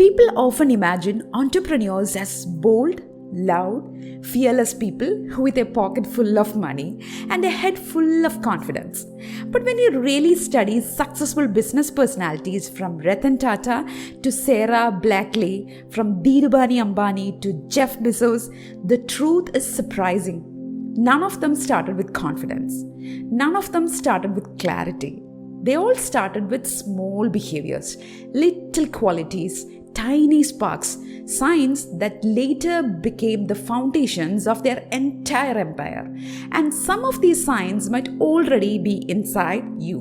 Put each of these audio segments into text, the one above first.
People often imagine entrepreneurs as bold, loud, fearless people with a pocket full of money and a head full of confidence. But when you really study successful business personalities from Ratan Tata to Sarah Blackley, from Dhirubhai Ambani to Jeff Bezos, the truth is surprising. None of them started with confidence. None of them started with clarity. They all started with small behaviors, little qualities, tiny sparks, signs that later became the foundations of their entire empire. And some of these signs might already be inside you.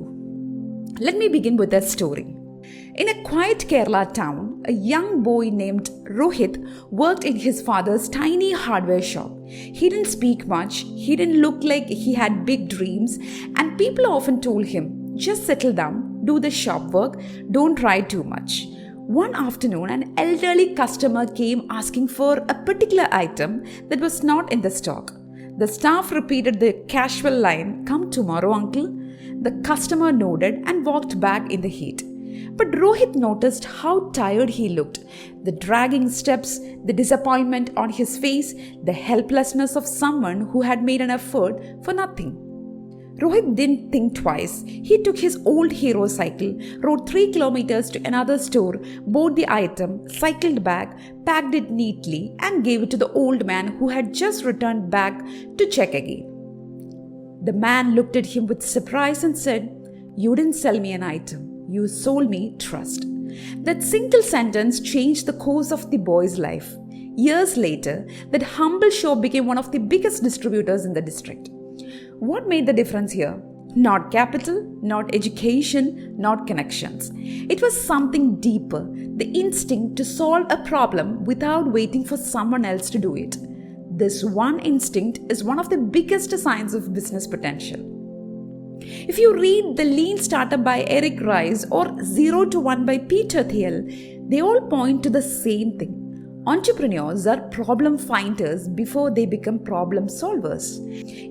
Let me begin with a story. In a quiet Kerala town, a young boy named Rohit worked in his father's tiny hardware shop. He didn't speak much, he didn't look like he had big dreams, and people often told him, just settle down, do the shop work, don't try too much. One afternoon, an elderly customer came asking for a particular item that was not in the stock. The staff repeated the casual line, "Come tomorrow, uncle." The customer nodded and walked back in the heat. But Rohit noticed how tired he looked. The dragging steps, the disappointment on his face, the helplessness of someone who had made an effort for nothing. Rohit didn't think twice. He took his old hero cycle, rode 3 kilometers to another store, bought the item, cycled back, packed it neatly, and gave it to the old man who had just returned back to check again. The man looked at him with surprise and said, "You didn't sell me an item. You sold me trust." That single sentence changed the course of the boy's life. Years later, that humble shop became one of the biggest distributors in the district. What made the difference here? Not capital, not education, not connections. It was something deeper, the instinct to solve a problem without waiting for someone else to do it. This one instinct is one of the biggest signs of business potential. If you read The Lean Startup by Eric Ries or 0 to 1 by Peter Thiel, they all point to the same thing. Entrepreneurs are problem finders before they become problem solvers.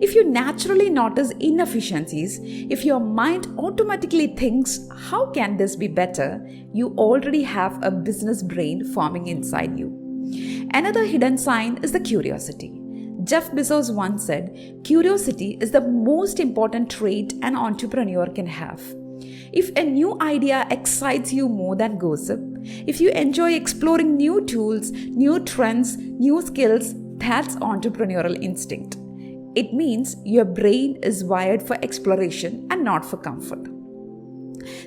If you naturally notice inefficiencies, if your mind automatically thinks, "How can this be better?" you already have a business brain forming inside you. Another hidden sign is the curiosity. Jeff Bezos once said, "Curiosity is the most important trait an entrepreneur can have." If a new idea excites you more than gossip, if you enjoy exploring new tools, new trends, new skills, that's entrepreneurial instinct. It means your brain is wired for exploration and not for comfort.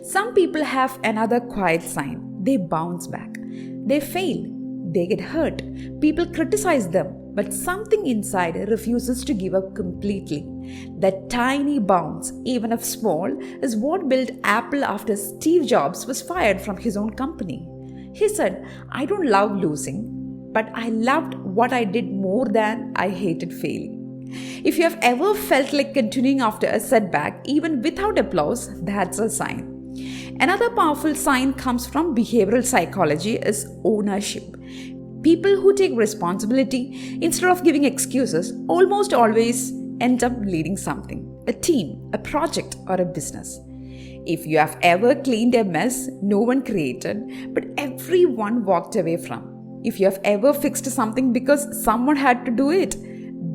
Some people have another quiet sign. They bounce back. They fail. They get hurt. People criticize them, but something inside refuses to give up completely. That tiny bounce, even if small, is what built Apple after Steve Jobs was fired from his own company. He said, "I don't love losing, but I loved what I did more than I hated failing." If you have ever felt like continuing after a setback, even without applause, that's a sign. Another powerful sign comes from behavioral psychology is ownership. People who take responsibility instead of giving excuses almost always end up leading something, a team, a project, or a business. If you have ever cleaned a mess no one created, but everyone walked away from, if you have ever fixed something because someone had to do it,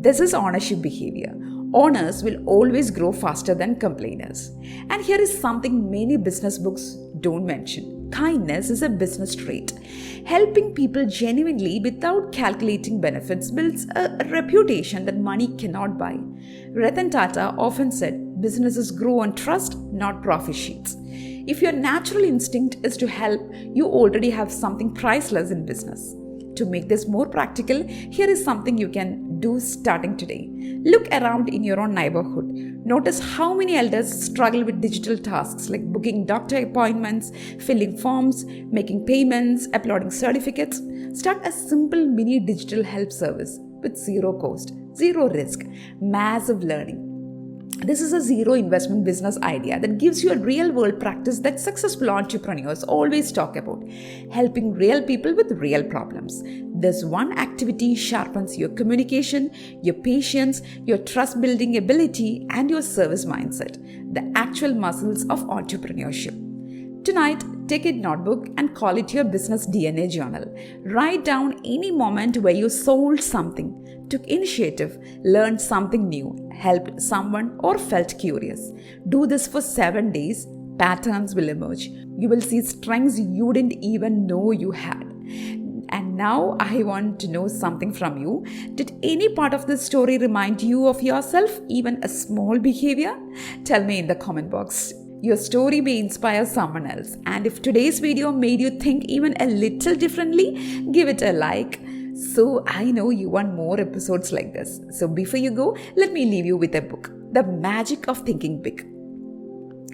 this is ownership behavior. Owners will always grow faster than complainers. And here is something many business books don't mention. Kindness is a business trait. Helping people genuinely without calculating benefits builds a reputation that money cannot buy. Ratan Tata often said, "Businesses grow on trust, not profit sheets." If your natural instinct is to help, you already have something priceless in business. To make this more practical, here is something you can do starting today. Look around in your own neighborhood. Notice how many elders struggle with digital tasks like booking doctor appointments, filling forms, making payments, uploading certificates. Start a simple mini digital help service with zero cost, zero risk, massive learning. This is a zero investment business idea that gives you a real world practice that successful entrepreneurs always talk about, helping real people with real problems. This one activity sharpens your communication, your patience, your trust building ability, and your service mindset, the actual muscles of entrepreneurship. Tonight, Take a notebook and call it your business DNA journal. Write down any moment where you sold something, took initiative, learned something new, helped someone, or felt curious. Do this for 7 days. Patterns will emerge. You will see strengths you didn't even know you had. And now I want to know something from you. Did any part of this story remind you of yourself, even a small behavior? Tell me in the comment box. Your story may inspire someone else. And if today's video made you think even a little differently, give it a like. So I know you want more episodes like this. So before you go, let me leave you with a book, The Magic of Thinking Big.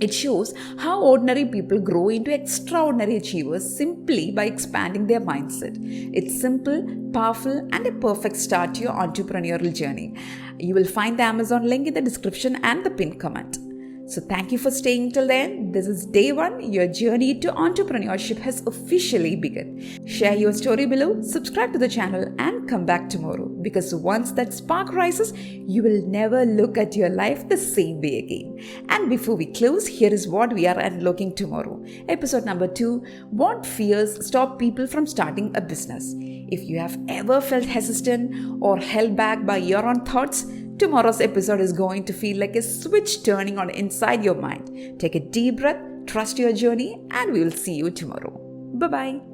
It shows how ordinary people grow into extraordinary achievers simply by expanding their mindset. It's simple, powerful, and a perfect start to your entrepreneurial journey. You will find the Amazon link in the description and the pinned comment. So thank you for staying till then. This is day 1. Your journey to entrepreneurship has officially begun. Share your story below, subscribe to the channel, and come back tomorrow. Because once that spark rises, you will never look at your life the same way again. And before we close, here is what we are unlocking tomorrow. Episode number 2, What Fears Stop People from Starting a Business? If you have ever felt hesitant or held back by your own thoughts, tomorrow's episode is going to feel like a switch turning on inside your mind. Take a deep breath, trust your journey, and we will see you tomorrow. Bye-bye.